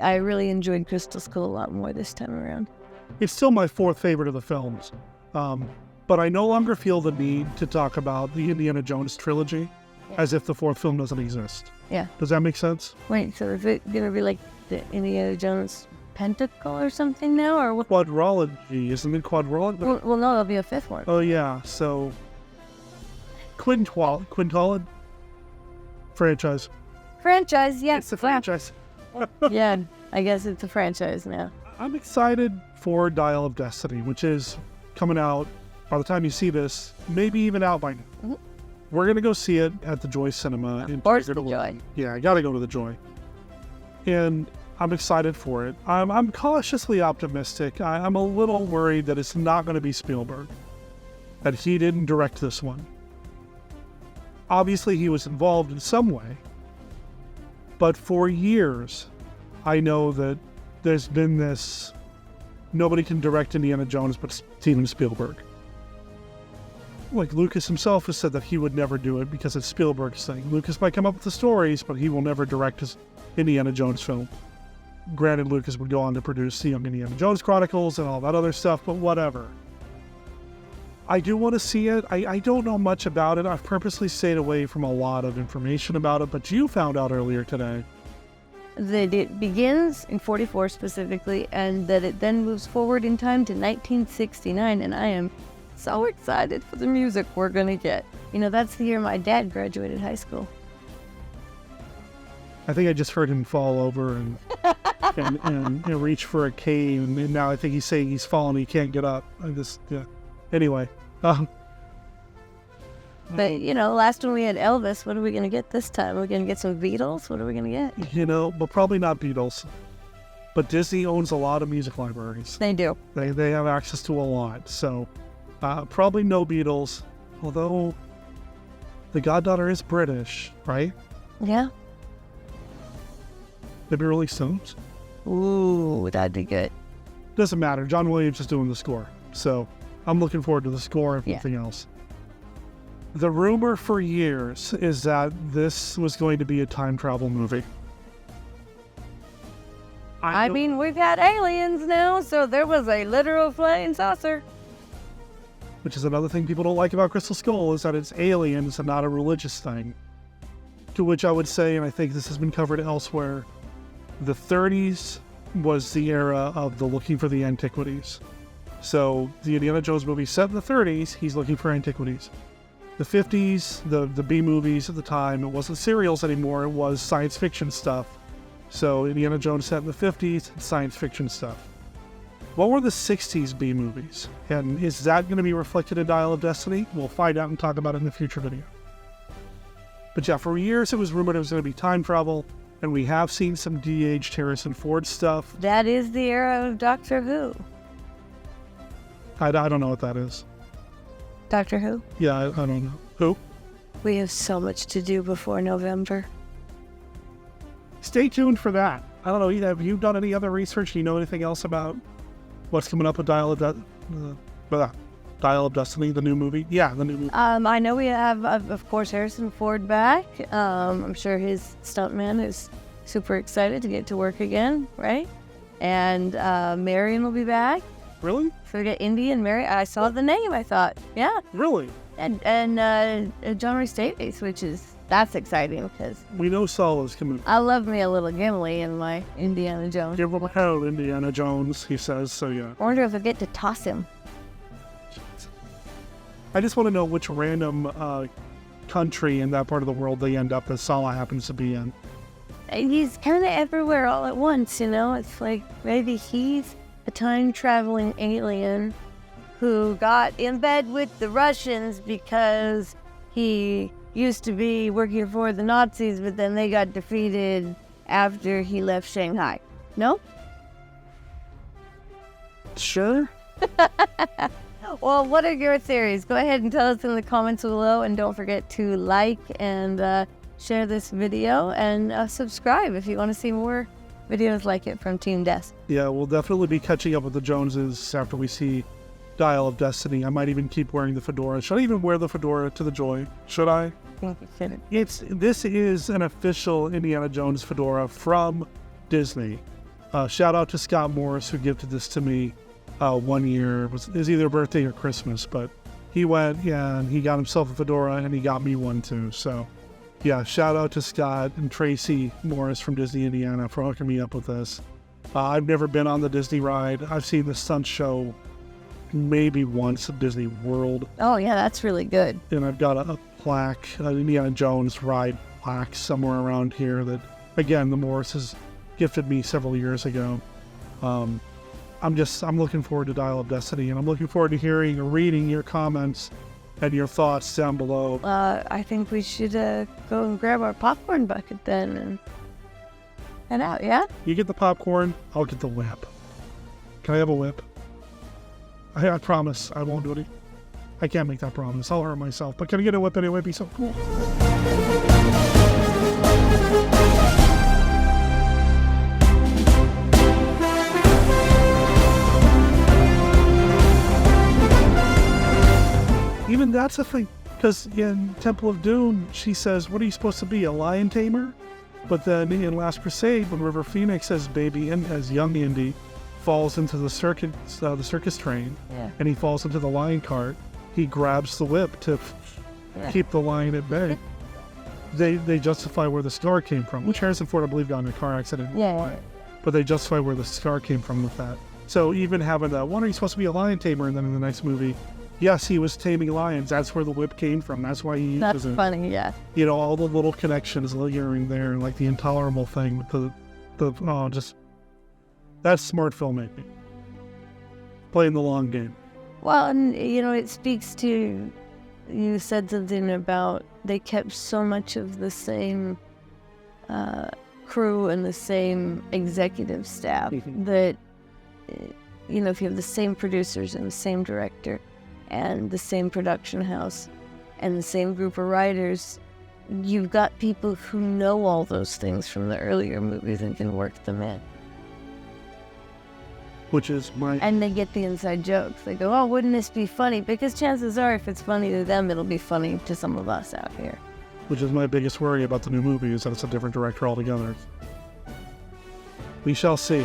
I really enjoyed Crystal Skull a lot more this time around. It's still my fourth favorite of the films. But I no longer feel the need to talk about the Indiana Jones trilogy as if the fourth film doesn't exist. Yeah. Does that make sense? Wait, so is it going to be like the Indiana Jones Pentacle or something now? Or what? Quadrology. Isn't it quadrology? Well, no, there'll be a fifth one. Oh, yeah. So, Quintolid? Franchise. Franchise, yeah. It's a franchise. Yeah, I guess it's a franchise now. I'm excited for Dial of Destiny, which is coming out, by the time you see this, maybe even out by now. Mm-hmm. We're going to go see it at the Joy Cinema. Of course, the Joy. Yeah, I got to go to the Joy. And I'm excited for it. I'm cautiously optimistic. I'm a little worried that it's not going to be Spielberg, that he didn't direct this one. Obviously, he was involved in some way. But for years, I know that there's been this, nobody can direct Indiana Jones but Steven Spielberg. Like Lucas himself has said that he would never do it because it's Spielberg's thing. Lucas might come up with the stories, but he will never direct his Indiana Jones film. Granted, Lucas would go on to produce the Young Indiana Jones Chronicles and all that other stuff, but whatever. I do want to see it. I don't know much about it. I've purposely stayed away from a lot of information about it, but you found out earlier today. That it begins in 44 specifically, and that it then moves forward in time to 1969, and I am so excited for the music we're going to get. You know, that's the year my dad graduated high school. I think I just heard him fall over and reach for a cane, and now I think he's saying he's fallen, he can't get up. Anyway. But, you know, last one we had Elvis. What are we going to get this time? Are we going to get some Beatles? What are we going to get? You know, but probably not Beatles. But Disney owns a lot of music libraries. They do. They have access to a lot. So probably no Beatles. Although the goddaughter is British, right? Yeah. Maybe Rolling Stones? Ooh, that'd be good. Doesn't matter. John Williams is doing the score. So I'm looking forward to the score if nothing else. The rumor for years is that this was going to be a time travel movie. I mean, we've had aliens now, so there was a literal flying saucer. Which is another thing people don't like about Crystal Skull, is that it's aliens and not a religious thing. To which I would say, and I think this has been covered elsewhere, the 30s was the era of the looking for the antiquities. So the Indiana Jones movie set in the 30s, he's looking for antiquities. The 50s, the B-movies at the time, it wasn't serials anymore, it was science fiction stuff. So Indiana Jones set in the 50s, science fiction stuff. What were the 60s B-movies? And is that going to be reflected in Dial of Destiny? We'll find out and talk about it in the future video. But yeah, for years it was rumored it was going to be time travel, and we have seen some de-aged Harrison Ford stuff. That is the era of Doctor Who. I don't know what that is. Doctor Who? Yeah, I don't know. Who? We have so much to do before November. Stay tuned for that. I don't know, have you done any other research? Do you know anything else about what's coming up with Dial of Destiny, the new movie? Yeah, the new movie. I know we have, of course, Harrison Ford back. I'm sure his stuntman is super excited to get to work again, right? And Marion will be back. Really? So we got Indy and Mary. I saw the name, I thought. Yeah. Really? And John Rhys Davies, that's exciting because we know Saul is coming. I love me a little Gimli in my Indiana Jones. Give him hell, Indiana Jones, he says, so yeah. I wonder if I get to toss him. I just want to know which random country in that part of the world they end up that Salah happens to be in. He's kind of everywhere all at once, you know? It's like maybe he's a time-traveling alien who got in bed with the Russians because he used to be working for the Nazis, but then they got defeated after he left Shanghai. No? Sure. Well, what are your theories? Go ahead and tell us in the comments below, and don't forget to like and share this video, and subscribe if you want to see more videos like it from Team Deth. Yeah, we'll definitely be catching up with the Joneses after we see Dial of Destiny. I might even keep wearing the fedora. Should I even wear the fedora to the Joy? Should I? I think you should. This is an official Indiana Jones fedora from Disney. Shout out to Scott Morris, who gifted this to me 1 year. It was either birthday or Christmas, but he went, and he got himself a fedora, and he got me one too. So, yeah, shout out to Scott and Tracy Morris from Disney Indiana for hooking me up with this. I've never been on the Disney ride. I've seen the stunt show maybe once at Disney World. Oh, yeah, that's really good. And I've got a plaque, an Indiana Jones ride plaque somewhere around here that, again, the Morrises gifted me several years ago. I'm looking forward to Dial of Destiny, and I'm looking forward to hearing or reading your comments and your thoughts down below. I think we should go and grab our popcorn bucket then and head out, yeah? You get the popcorn, I'll get the whip. Can I have a whip? I promise I won't do it. I can't make that promise. I'll hurt myself. But can I get a whip anyway? It'd be so cool. Even that's a thing. Because in Temple of Doom, she says, what are you supposed to be, a lion tamer? But then in Last Crusade, when River Phoenix as young Indy falls into the circus train, and he falls into the lion cart, he grabs the whip to keep the lion at bay. They justify where the scar came from, which Harrison Ford, I believe, got in a car accident. Yeah. But they justify where the scar came from with that. So even having that, one, are you supposed to be a lion tamer? And then in the next movie, yes, he was taming lions. That's where the whip came from. That's why he uses That's it. funny, yeah. You know, all the little connections lingering there, like the intolerable thing with that's smart filmmaking. Playing the long game. Well, and, it speaks to, you said something about they kept so much of the same crew and the same executive staff that, if you have the same producers and the same director and the same production house and the same group of writers, you've got people who know all those things from the earlier movies and can work them in. Which is and they get the inside jokes. They go, oh, wouldn't this be funny? Because chances are, if it's funny to them, it'll be funny to some of us out here. Which is my biggest worry about the new movie, is that it's a different director altogether. We shall see.